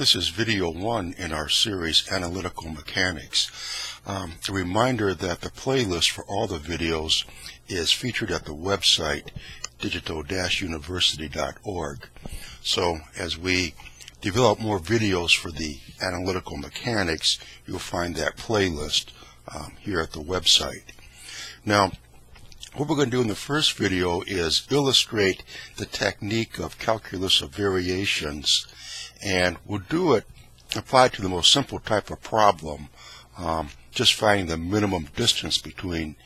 This is video 1 in our series Analytical Mechanics. A reminder that the playlist for all the videos is featured at the website digital-university.org. So as we develop more videos for the Analytical Mechanics, you'll find that playlist here at the website. Now, what we're going to do in the first video is illustrate the technique of calculus of variations, and we'll do it applied to the most simple type of problem, just finding the minimum distance between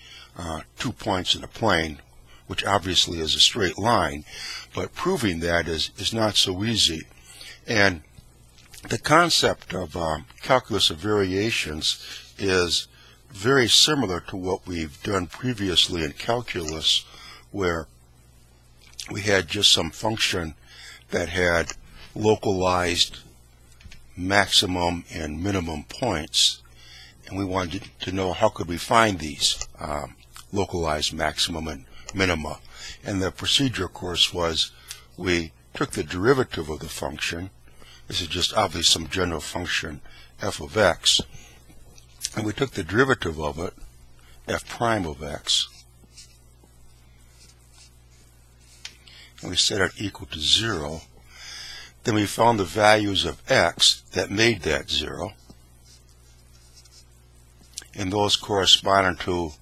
2 points in a plane, which obviously is a straight line, but proving that is not so easy. And the concept of calculus of variations is very similar to what we've done previously in calculus, where we had just some function that had localized maximum and minimum points, and we wanted to know how could we find these localized maximum and minima. And the procedure, of course, was we took the derivative of the function. This is just obviously some general function f of x, and we took the derivative of it, f prime of x, and we set it equal to 0. Then we found the values of x that made that 0, and those corresponded to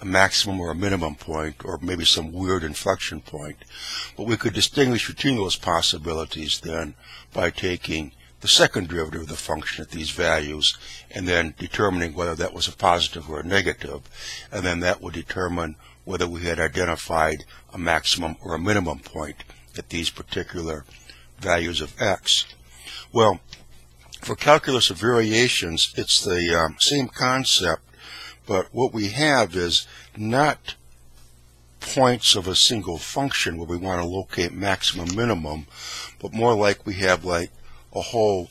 a maximum or a minimum point, or maybe some weird inflection point. But we could distinguish between those possibilities then by taking the second derivative of the function at these values and then determining whether that was a positive or a negative, and then that would determine whether we had identified a maximum or a minimum point at these particular values of x. Well, for calculus of variations, it's the same concept, but what we have is not points of a single function where we want to locate maximum minimum, but more like we have like a whole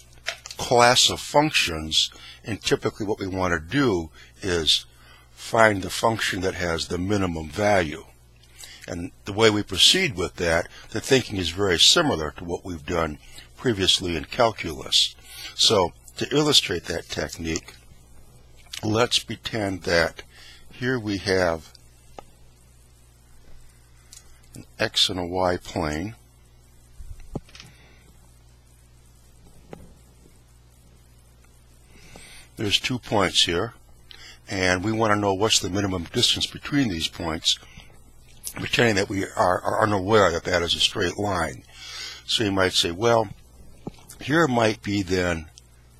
class of functions, and typically what we want to do is find the function that has the minimum value. And the way we proceed with that, the thinking is very similar to what we've done previously in calculus. So to illustrate that technique, let's pretend that here we have an x and a y plane. There's 2 points here, and we want to know what's the minimum distance between these points, pretending that we are unaware that that is a straight line. So you might say, well, here might be then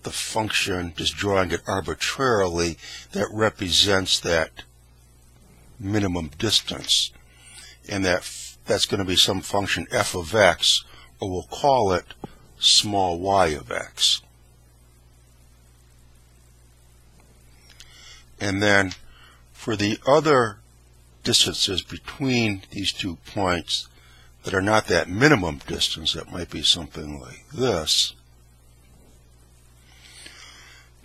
the function, just drawing it arbitrarily, that represents that minimum distance, and that's going to be some function f of x, or we'll call it small y of x. And then for the other distances between these 2 points that are not that minimum distance, that might be something like this.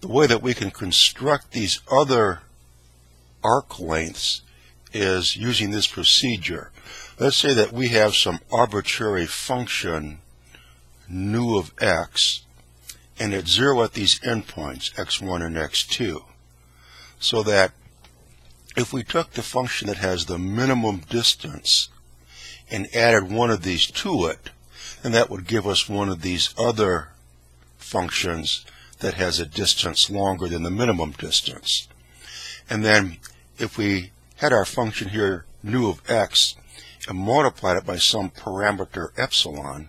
The way that we can construct these other arc lengths is using this procedure. Let's say that we have some arbitrary function nu of x, and it's 0 at these endpoints, x1 and x2. So that if we took the function that has the minimum distance and added one of these to it, then that would give us one of these other functions that has a distance longer than the minimum distance. And then if we had our function here, nu of x, and multiplied it by some parameter epsilon,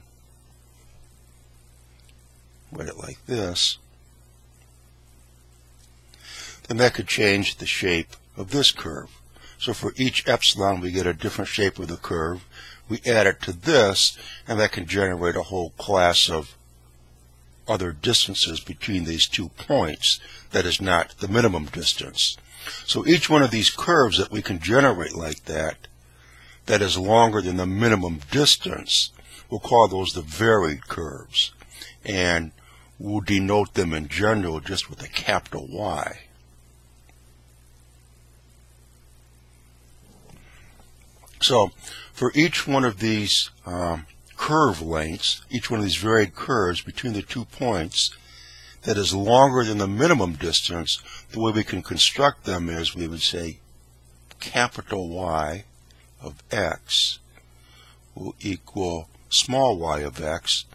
write it like this, then that could change the shape of this curve. So for each epsilon we get a different shape of the curve. We add it to this, and that can generate a whole class of other distances between these 2 points that is not the minimum distance. So each one of these curves that we can generate like that is longer than the minimum distance, we'll call those the varied curves, and we'll denote them in general just with a capital Y. So for each one of these curve lengths, each one of these varied curves between the 2 points, that is longer than the minimum distance, the way we can construct them is we would say capital Y of x will equal small y of x,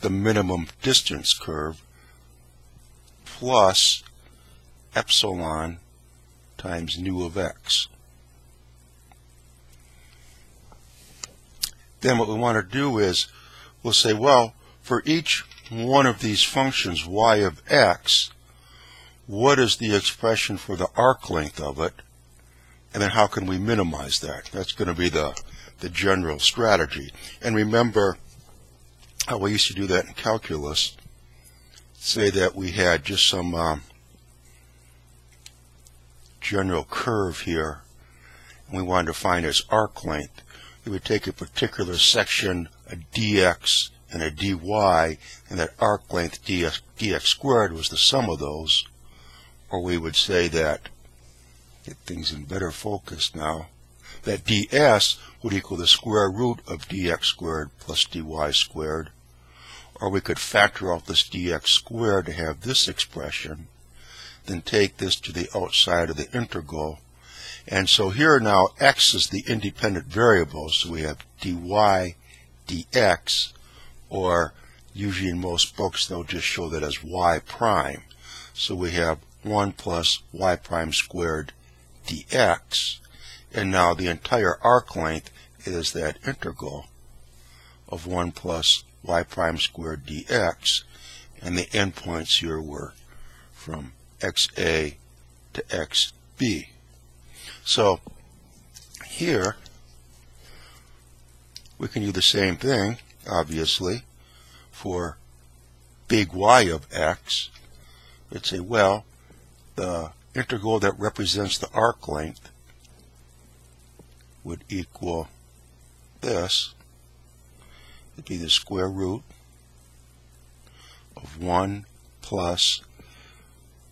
the minimum distance curve, plus epsilon times nu of x. Then what we want to do is we'll say, well, for each one of these functions y of x, what is the expression for the arc length of it, and then how can we minimize that? That's going to be the general strategy. And remember how we used to do that in calculus. Say that we had just some general curve here, and we wanted to find its arc length. We would take a particular section, a dx and a dy, and that arc length dx squared was the sum of those. Or we would say that, get things in better focus now, that ds would equal the square root of dx squared plus dy squared. Or we could factor out this dx squared to have this expression, then take this to the outside of the integral. And so here now x is the independent variable, so we have dy dx, or usually in most books they'll just show that as y prime. So we have 1 plus y prime squared dx, and now the entire arc length is that integral of 1 plus y prime squared dx, and the endpoints here were from xa to xb. So here we can do the same thing, obviously, for big Y of x. Let's say, well, the integral that represents the arc length would equal this. It would be the square root of 1 plus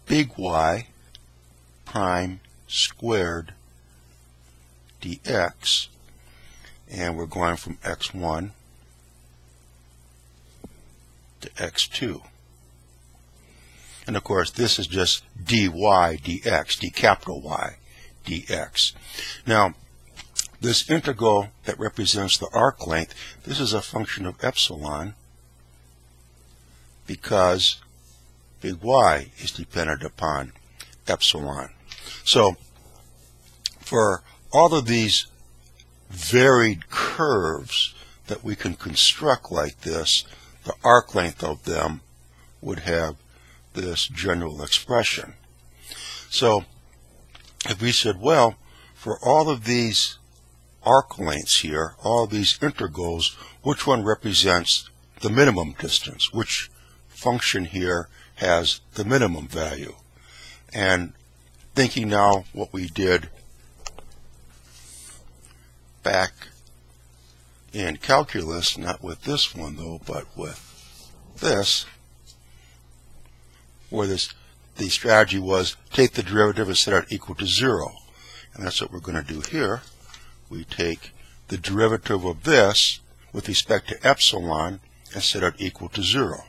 big Y prime squared dx, and we're going from x1 to x2. And of course this is just dy dx, d capital Y dx. Now this integral that represents the arc length, this is a function of epsilon because big Y is dependent upon epsilon. So for all of these varied curves that we can construct like this, the arc length of them would have this general expression. So if we said, well, for all of these arc lengths here, all of these integrals, which one represents the minimum distance? Which function here has the minimum value? And thinking now what we did back in calculus, not with this one though, but with this, where the strategy was take the derivative and set it equal to 0. And that's what we're going to do here. We take the derivative of this with respect to epsilon and set it equal to 0.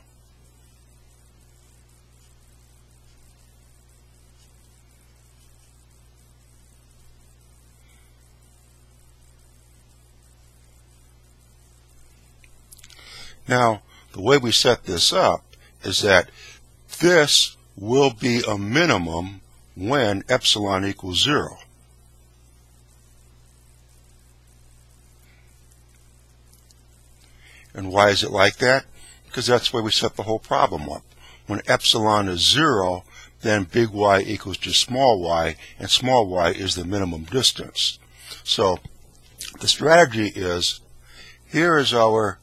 Now, the way we set this up is that this will be a minimum when epsilon equals 0. And why is it like that? Because that's the way we set the whole problem up. When epsilon is 0, then big Y equals just small y, and small y is the minimum distance. So the strategy is, here is our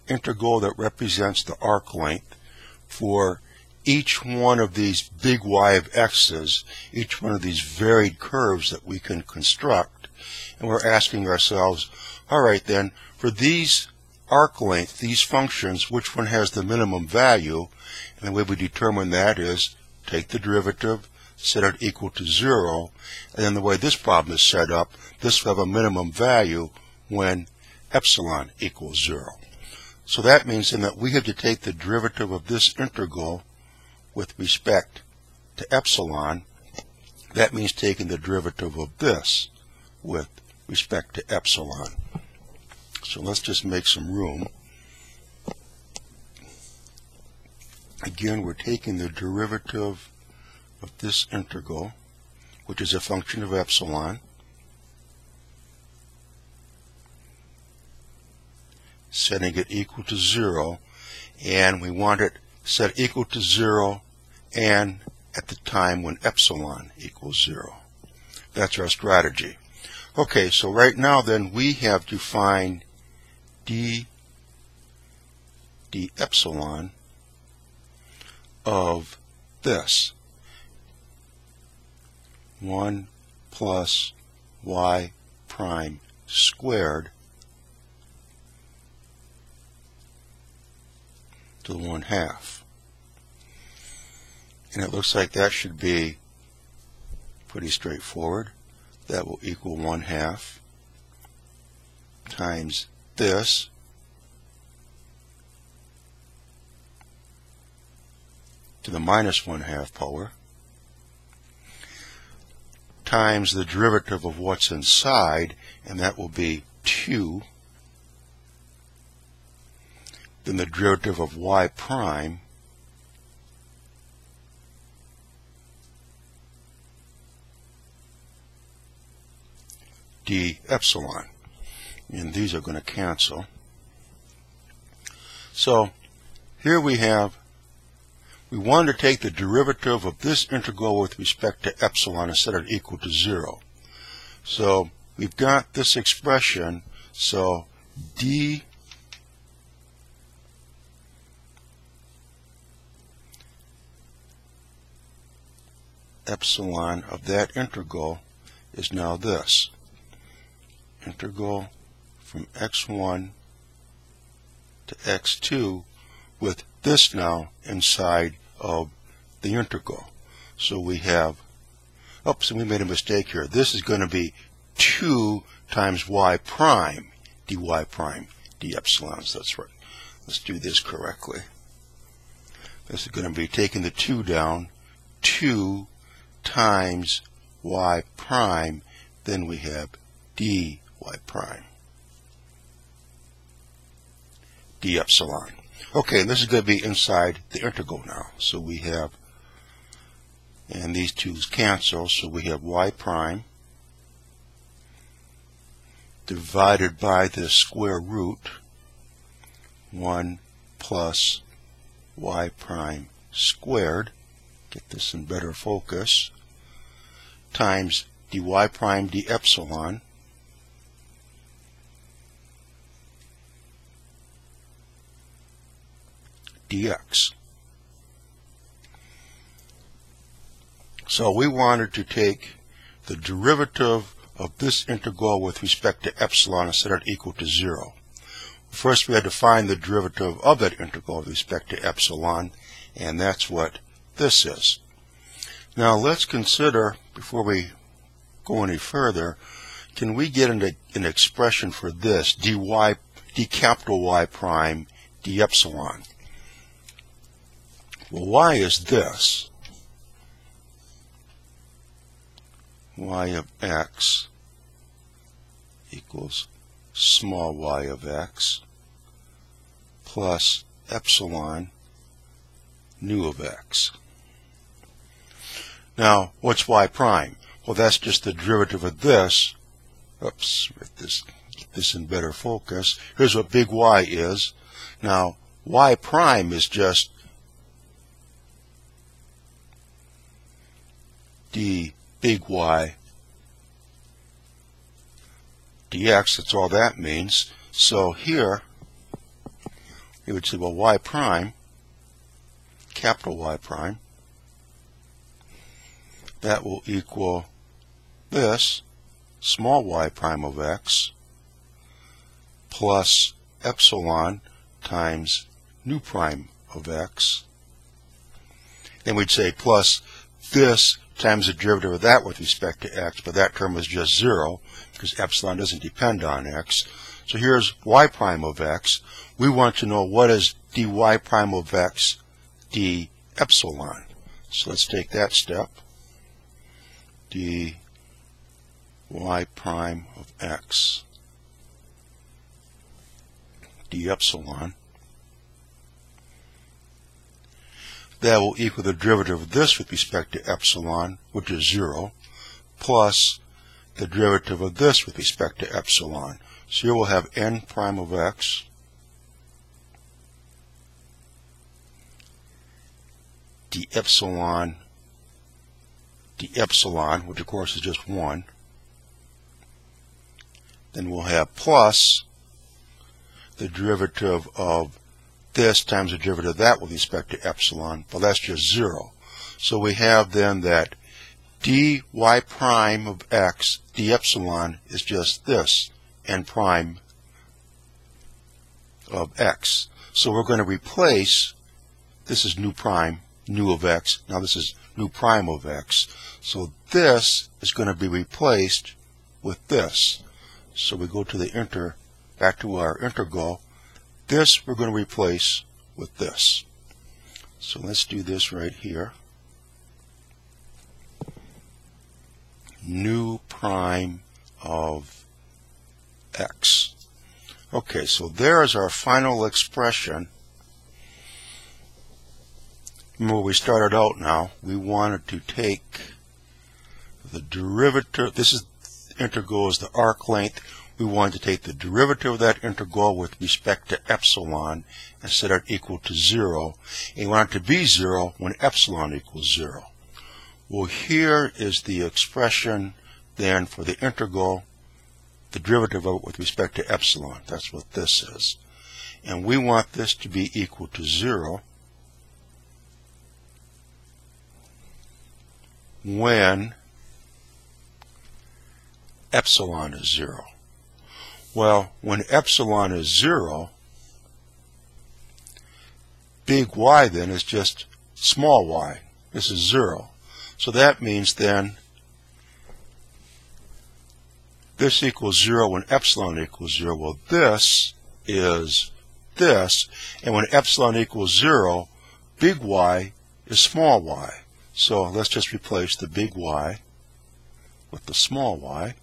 integral that represents the arc length for each one of these big Y of x's, each one of these varied curves that we can construct. And we're asking ourselves, all right then, for these arc length, these functions, which one has the minimum value? And the way we determine that is take the derivative, set it equal to 0, and then the way this problem is set up, this will have a minimum value when epsilon equals 0. So that means then that we have to take the derivative of this integral with respect to epsilon. That means taking the derivative of this with respect to epsilon. So let's just make some room. Again, we're taking the derivative of this integral, which is a function of epsilon, setting it equal to 0, and we want it set equal to 0 and at the time when epsilon equals 0. That's our strategy. Okay, so right now then we have to find d epsilon of this 1 plus y prime squared to the 1/2. And it looks like that should be pretty straightforward. That will equal 1/2 times this to the minus 1/2 power times the derivative of what's inside, and that will be 2. Then the derivative of y prime d epsilon. And these are going to cancel. So here we wanted to take the derivative of this integral with respect to epsilon and set it equal to 0. So we've got this expression, so d epsilon of that integral is now this. Integral from x1 to x2 with this now inside of the integral. So we have, oops, we made a mistake here. This is going to be 2 times y prime, dy prime, d epsilon. So that's right. Let's do this correctly. This is going to be taking the 2 down, 2 times y prime, then we have dy prime, d epsilon. Okay, and this is going to be inside the integral now. So we have, and these 2's cancel, so we have y prime divided by the square root 1 plus y prime squared, get this in better focus, times dy prime d epsilon dx. So we wanted to take the derivative of this integral with respect to epsilon and set it equal to 0. First we had to find the derivative of that integral with respect to epsilon, and that's what this is. Now let's consider, before we go any further, can we get an expression for this, d capital Y prime d epsilon? Well, y is this, y of x equals small y of x plus epsilon nu of x. Now, what's y prime? Well, that's just the derivative of this. Oops, get this in better focus. Here's what big Y is. Now, y prime is just d big Y dx. That's all that means. So here, you would say, well, y prime, capital Y prime, that will equal this, small y prime of x, plus epsilon times nu prime of x. And we'd say plus this times the derivative of that with respect to x, but that term is just 0 because epsilon doesn't depend on x. So here's y prime of x. We want to know what is dy prime of x d epsilon. So let's take that step. dy prime of x d epsilon. That will equal the derivative of this with respect to epsilon, which is 0, plus the derivative of this with respect to epsilon. So here we'll have n prime of x d epsilon, which of course is just 1. Then we'll have plus the derivative of this times the derivative of that with respect to epsilon, but that's just 0. So we have then that dy prime of x d epsilon is just this, n prime of x. So we're going to replace, this is nu prime, nu of x, now this is nu prime of x. So this is going to be replaced with this. So we go to the back to our integral. This we're going to replace with this. So let's do this right here. Nu prime of x. Okay, so there is our final expression. Remember, we started out now. We wanted to take the derivative. This is integral is the arc length. We wanted to take the derivative of that integral with respect to epsilon and set it equal to 0. And we want it to be 0 when epsilon equals 0. Well, here is the expression then for the integral, the derivative of it with respect to epsilon. That's what this is. And we want this to be equal to 0 when epsilon is 0. Well, when epsilon is 0, big Y then is just small y. This is 0. So that means then this equals 0 when epsilon equals 0. Well, this is this. And when epsilon equals 0, big Y is small y. So let's just replace the big Y with the small y.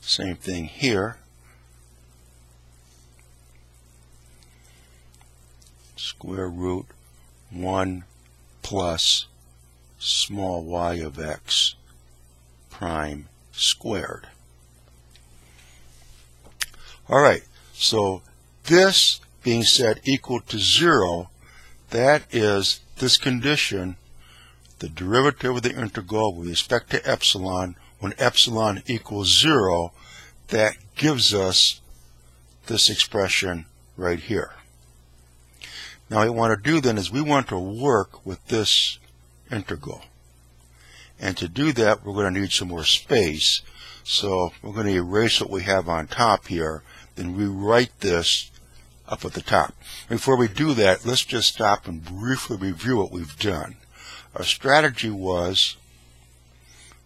Same thing here. Square root 1 plus small y of x prime squared. Alright, so this being set equal to 0, that is this condition, the derivative of the integral with respect to epsilon, when epsilon equals 0, that gives us this expression right here. Now what we want to do then is we want to work with this integral. And to do that, we're going to need some more space. So we're going to erase what we have on top here, then rewrite this up at the top. Before we do that, let's just stop and briefly review what we've done. Our strategy was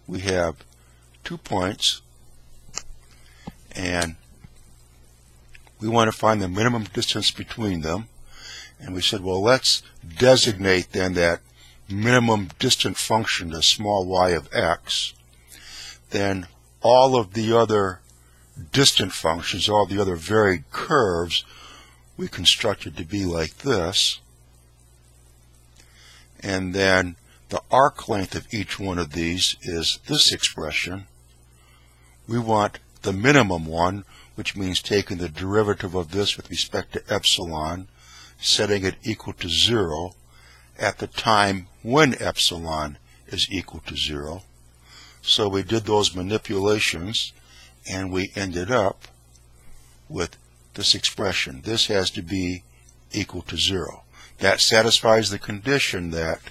we have 2 points, and we want to find the minimum distance between them. And we said, well, let's designate then that minimum distant function as small y of x. Then all of the other distant functions, all the other varied curves, we constructed to be like this. And then the arc length of each one of these is this expression. We want the minimum one, which means taking the derivative of this with respect to epsilon, setting it equal to 0 at the time when epsilon is equal to 0. So we did those manipulations, and we ended up with this expression. This has to be equal to 0. That satisfies the condition that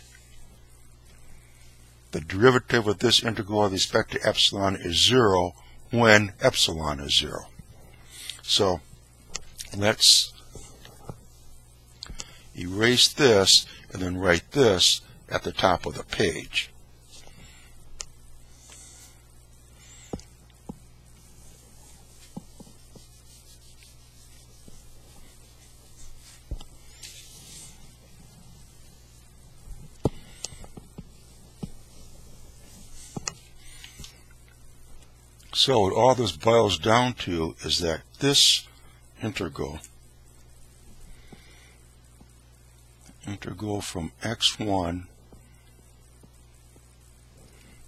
the derivative of this integral with respect to epsilon is 0 when epsilon is 0. So let's erase this, and then write this at the top of the page. So what all this boils down to is that this integral from x1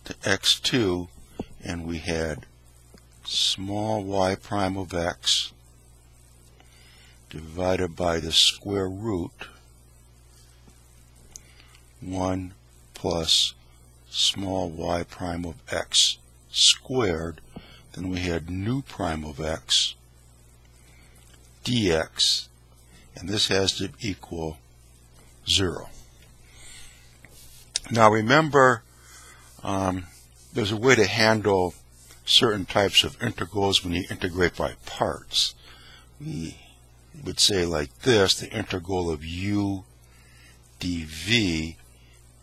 to x2, and we had small y prime of x divided by the square root 1 plus small y prime of x squared. Then we had nu prime of x dx, and this has to equal 0. Now remember, there's a way to handle certain types of integrals when you integrate by parts. We would say like this: the integral of u dv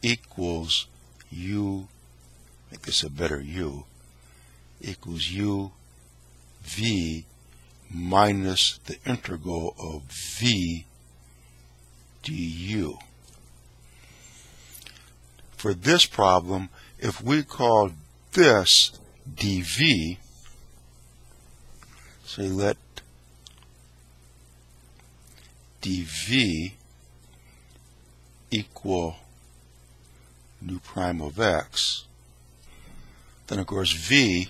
equals u, make this a better u, equals u v minus the integral of v du. For this problem, if we call this dv, say let dv equal nu prime of x, then of course v,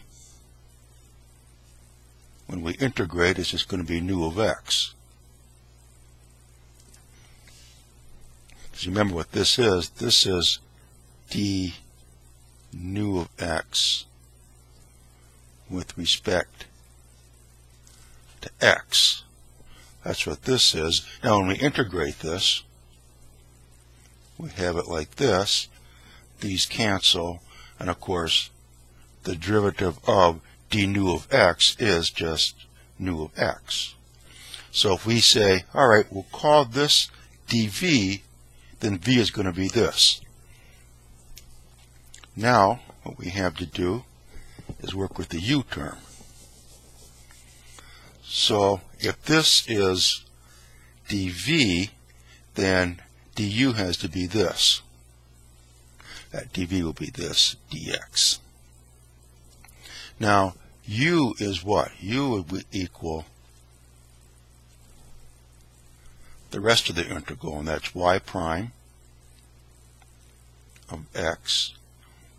when we integrate, is just going to be nu of x. Because remember what this is. This is d nu of x with respect to x. That's what this is. Now when we integrate this, we have it like this. These cancel, and of course the derivative of d nu of x is just nu of x. So if we say, alright, we'll call this dv, then v is going to be this. Now what we have to do is work with the u term. So if this is dv, then du has to be this. That dv will be this dx. Now u is what? U would equal the rest of the integral, and that's y prime of x.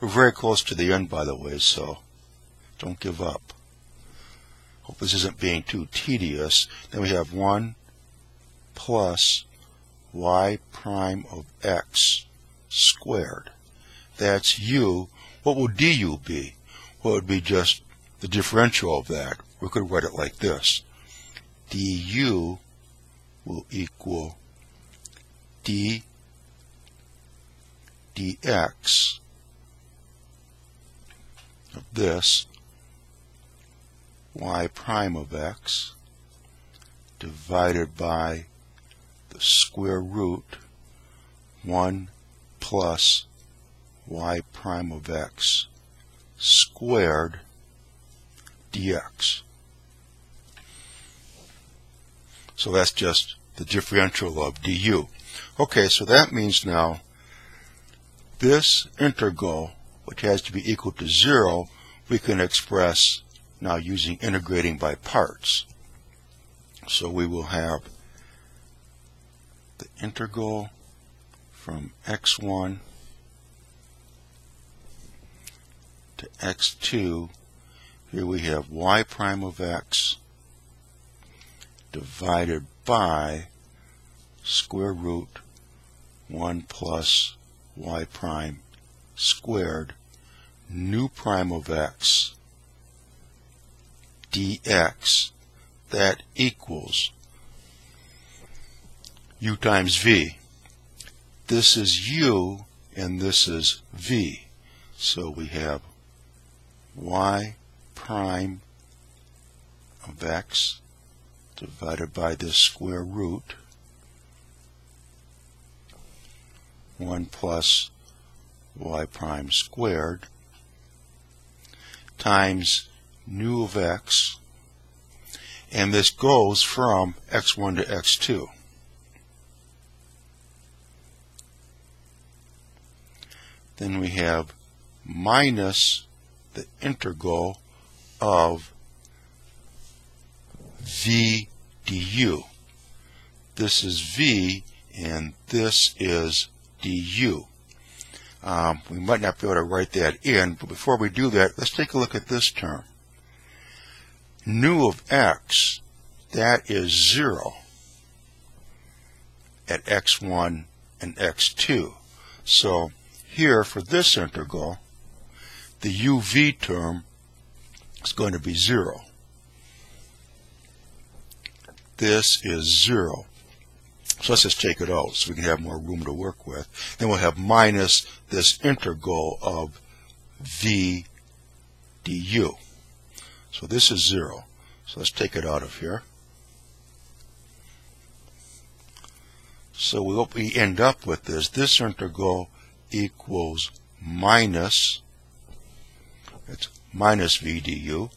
We're very close to the end, by the way, so don't give up. Hope this isn't being too tedious. Then we have 1 plus y prime of x squared. That's u. What will du be? Well, it would be just the differential of that. We could write it like this. Du will equal d dx of this y prime of x divided by the square root 1 plus y prime of x squared dx. So that's just the differential of du. Okay, so that means now this integral, which has to be equal to 0, we can express now using integrating by parts. So we will have the integral from x1 to x2. Here we have y prime of x divided by square root 1 plus y prime squared nu prime of x dx. That equals u times v. This is u and this is v. So we have y prime of x divided by this square root 1 plus y prime squared times nu of x, and this goes from x1 to x2. Then we have minus the integral of v du. This is v and this is du. We might not be able to write that in, but before we do that, let's take a look at this term. Nu of x, that is 0 at x1 and x2. So here for this integral, the uv term is going to be 0. This is 0. So let's just take it out so we can have more room to work with. Then we'll have minus this integral of v du. So this is 0. So let's take it out of here. So what we end up with is this integral equals minus, it's minus v du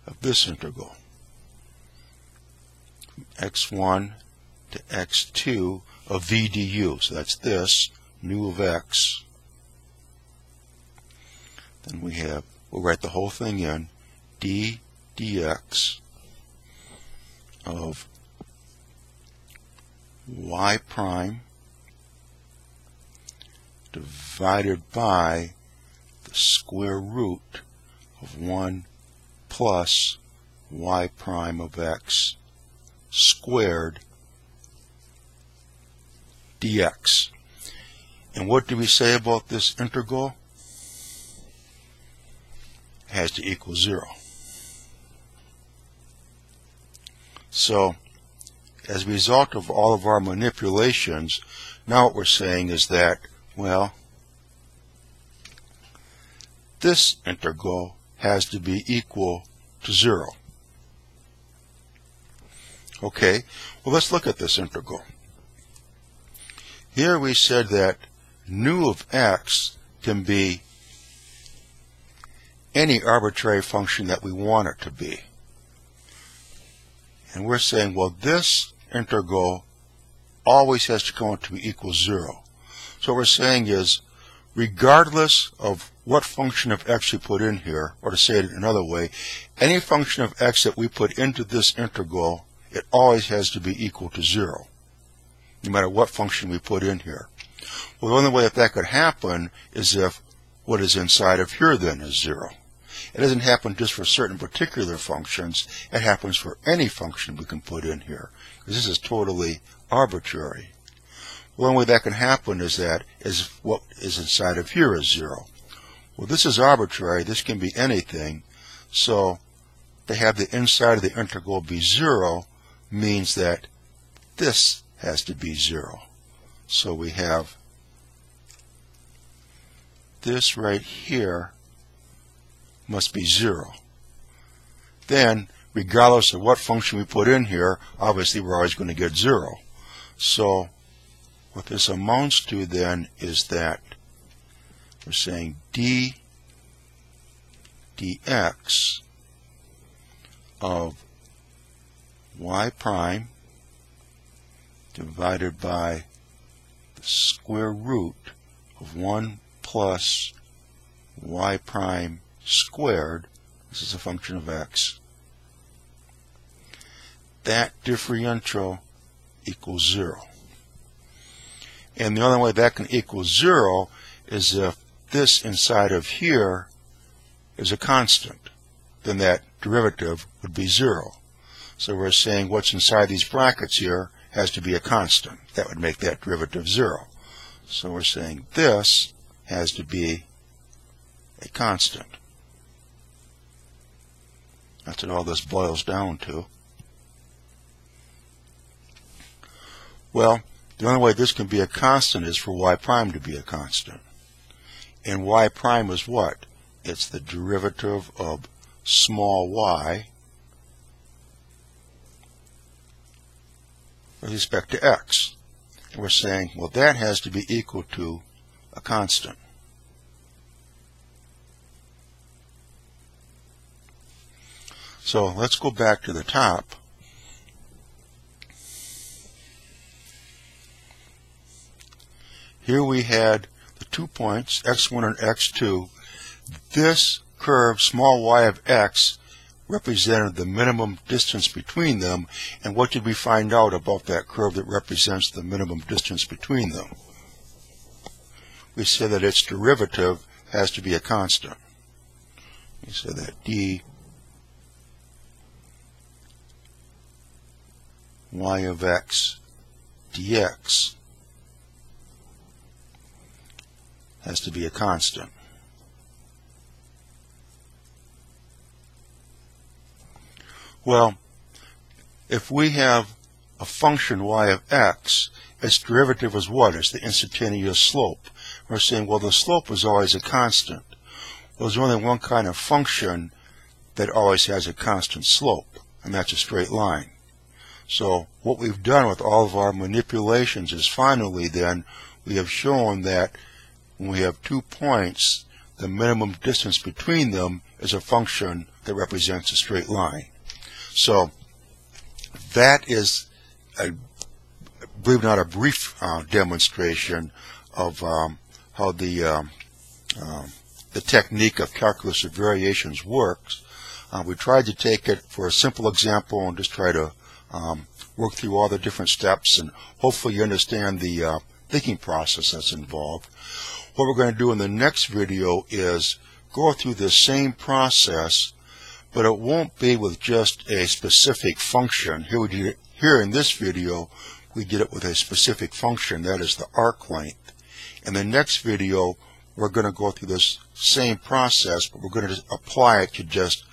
of this integral. From x1 to x2 of v du. So that's this, nu of x. Then we have, we'll write the whole thing in, d dx of y prime divided by the square root of 1 plus y prime of x squared dx. And what do we say about this integral? It has to equal 0. So, as a result of all of our manipulations, now what we're saying is that, well, this integral has to be equal to 0. Okay, well, let's look at this integral. Here we said that nu of x can be any arbitrary function that we want it to be. And we're saying, well, this integral always has to come out to be equal 0. So what we're saying is, regardless of what function of x you put in here, or to say it another way, any function of x that we put into this integral, it always has to be equal to 0, no matter what function we put in here. Well, the only way that could happen is if what is inside of here then is 0. It doesn't happen just for certain particular functions. It happens for any function we can put in here, because this is totally arbitrary. The only way that can happen is if what is inside of here is 0. Well, this is arbitrary. This can be anything. So to have the inside of the integral be 0 means that this has to be 0. So we have this right here must be 0. Then, regardless of what function we put in here, obviously we're always going to get 0. So what this amounts to then is that we're saying d dx of y prime divided by the square root of 1 plus y prime squared, this is a function of x, that differential equals 0. And the only way that can equal 0 is if this inside of here is a constant. Then that derivative would be 0. So we're saying what's inside these brackets here has to be a constant. That would make that derivative 0. So we're saying this has to be a constant. That's what all this boils down to. Well, the only way this can be a constant is for y prime to be a constant. And y prime is what? It's the derivative of small y with respect to x. we're saying, well, that has to be equal to a constant. So let's go back to the top. Here we had the 2 points, x1 and x2. This curve, small y of x, represented the minimum distance between them. And what did we find out about that curve that represents the minimum distance between them? We said that its derivative has to be a constant. We said that d y of x dx has to be a constant. Well, if we have a function y of x, its derivative is what? It's the instantaneous slope. We're saying, well, the slope is always a constant. Well, there's only one kind of function that always has a constant slope, and that's a straight line. So what we've done with all of our manipulations is finally then we have shown that when we have 2 points, the minimum distance between them is a function that represents a straight line. So that is, I believe it or not, a brief demonstration of how the technique of calculus of variations works. We tried to take it for a simple example and just try to work through all the different steps, and hopefully you understand the thinking process that's involved. What we're going to do in the next video is go through the same process, but it won't be with just a specific function. Here in this video, we did it with a specific function, that is the arc length. In the next video, we're going to go through this same process, but we're going to apply it to just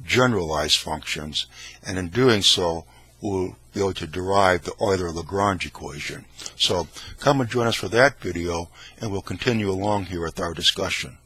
generalized functions, and in doing so, we'll be able to derive the Euler-Lagrange equation. So come and join us for that video, and we'll continue along here with our discussion.